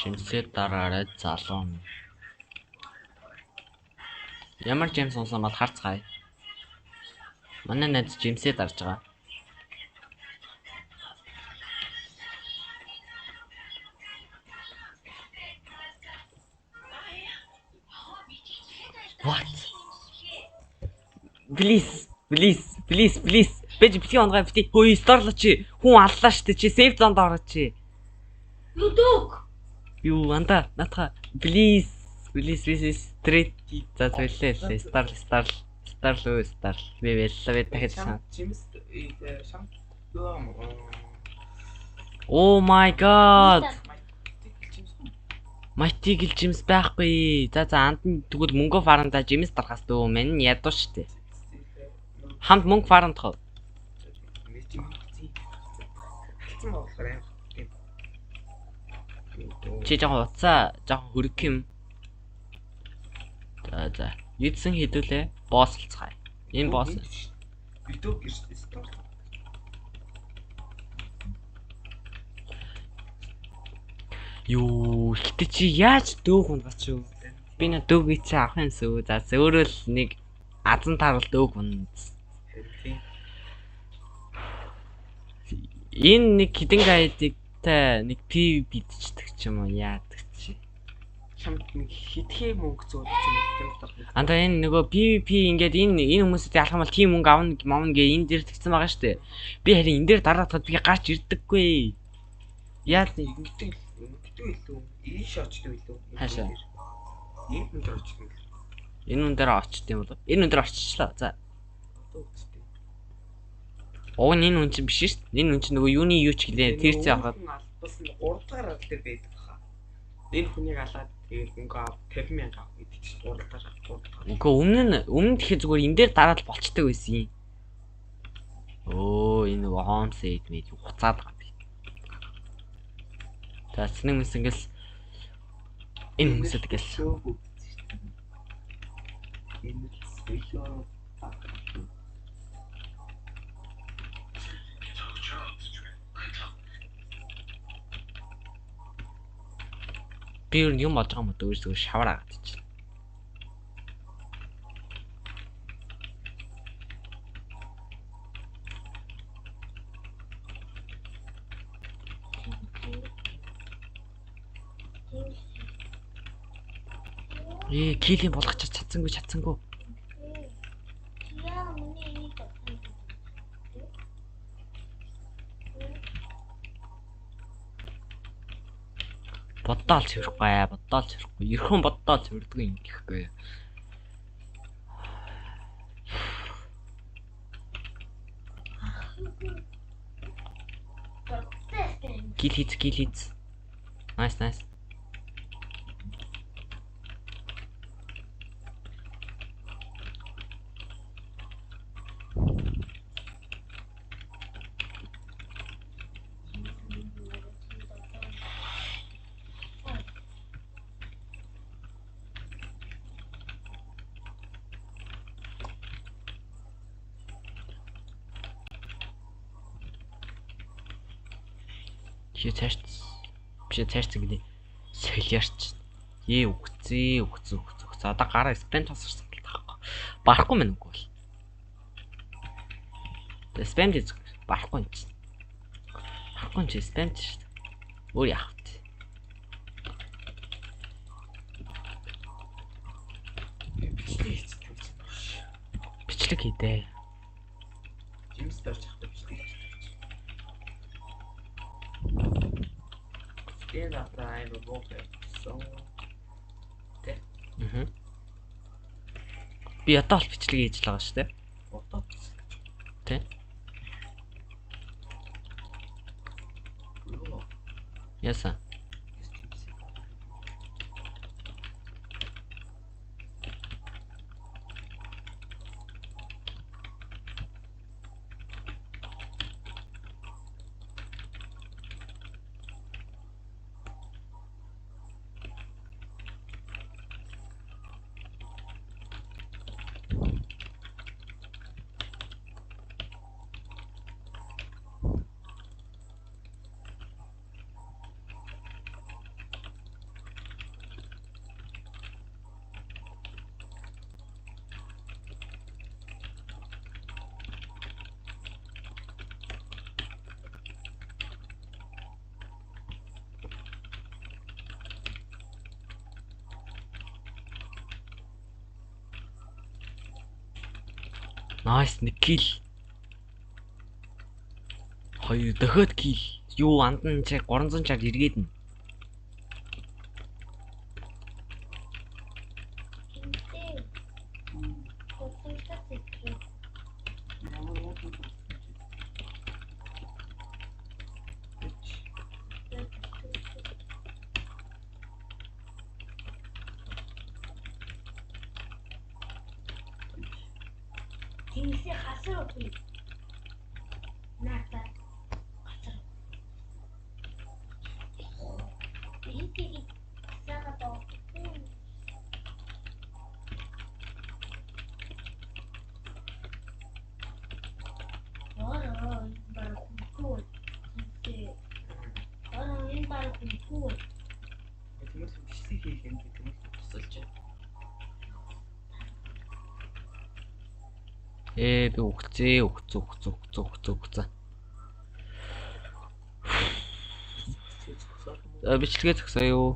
Жимсээ дараарай залуу. Ямар жимс унсан бол харцгаая. Манай найз жимсээ дарж байгаа. What? Please. Бэж бити онгой бити. Хөөе, сторлоо чи. Хүн аллаа штэ чи. Сейф зонд ороо чи. Юу дөг? Юу анда натха. Please. Straight. За зөвлөө. Стар. Би байлаа дахиж сан. Жимс шам. Oh my god. Майтиг ил жимс байхгүй. За анд нь тэгвэл мөнгө фаранда жимс дарахаас дөө мань ядуу штэ. Хамт мөнгө фаранд хоо. Чи жоохон уцаа, жоохон хөрөх юм. За. Юдсэн хэдүүлээ. Боослцгаая. Энэ босс. Видео гэрчтэй стор. Юу, гэтээ чи яаж дөөх хүн бач юу? Би нэ дөөгий чи авах юмсөө. За өөрөө л нэг азан тарал дөөх хүн. Энэ нэг хідэн гайдтай нэг PvP бичдэг ч юм уу яадаг чи. Шам хитгэе мөнгө зөөж юм. Анда энэ нөгөө PvP ингээд энэ хүмүүстэй алхам бол тийм мөнгө авна мавна гээ энэ дээр тэгсэн байгаа штэ. Би харин энэ дээр дараатад би гарч ирдэггүй. Яа Ингэдэг илүү. Ийш очдөг илүү. Хаашаа? Энэ хүн дээр очдөг. Энэ хүн дээр очт юм бол. Энэ хүн дээр оччихлаа. За. Оо энэ хүн чинь биш шүү дээ. Энэ хүн чинь нөгөө юуны юу ч гэлээ тэрцээ авахад бас 3 дахь арга дээр байдаг хаа. Энэ хүнийг алаад тэгээд мөнгө ав 50,000 авах гэдэг чинь 3 дахь. Үгүй өмнө тэгэхээр зүгээр энэ дээр дараад болцдог байсан юм. Оо энэ нөгөө home save мэд хуцаад байгаа би. За сэнэг мэс ингээл энэ хүмүүсэд гэл. Энэ спешиал Би юу юм болж байгаа юм дөө зүгээр шавар агаад чи. Килийн болгоч чадсангүй. Яа миний энийг Бодоол цэвэрэхгүй. Ерхэн бодоол цэвэрдэг юм гэхгүй. Гил хийц. Nice. Биш цааш гэдэг солиарч. Үгцээ. Одоо гараа спам тасарсан л таахгүй. Барахгүй мэн үгүй бол. Спам гэж барахгүй юм чи. Барахгүй чи спам ч шүү дээ. Өөр яах вэ? Бичлэг хийдэ. Жимс дарж явах бичлэг. Энэ атаа аймаг бохоо. Би одоо л бичлэг хийж л байгаа шүү дээ. Одоо Тэ? Яса. Nice, нэг kill. Хоёр дохиод kill. Юу андан чиг 300 чар эргээд нь. Интэй. Хоттой тэтгэв. Тинсээ хасар үгүй. Наата. Хасар. Ихийг саатаа. Ороо баг хөө. Тинсээ. Ороо энэ баг хөө. Тэмүүл бичлэг хийх юм би тэмүүл тусалж байна. Би өгцөө. Цэцгсаа. Бичлэгээ зогсоо юу.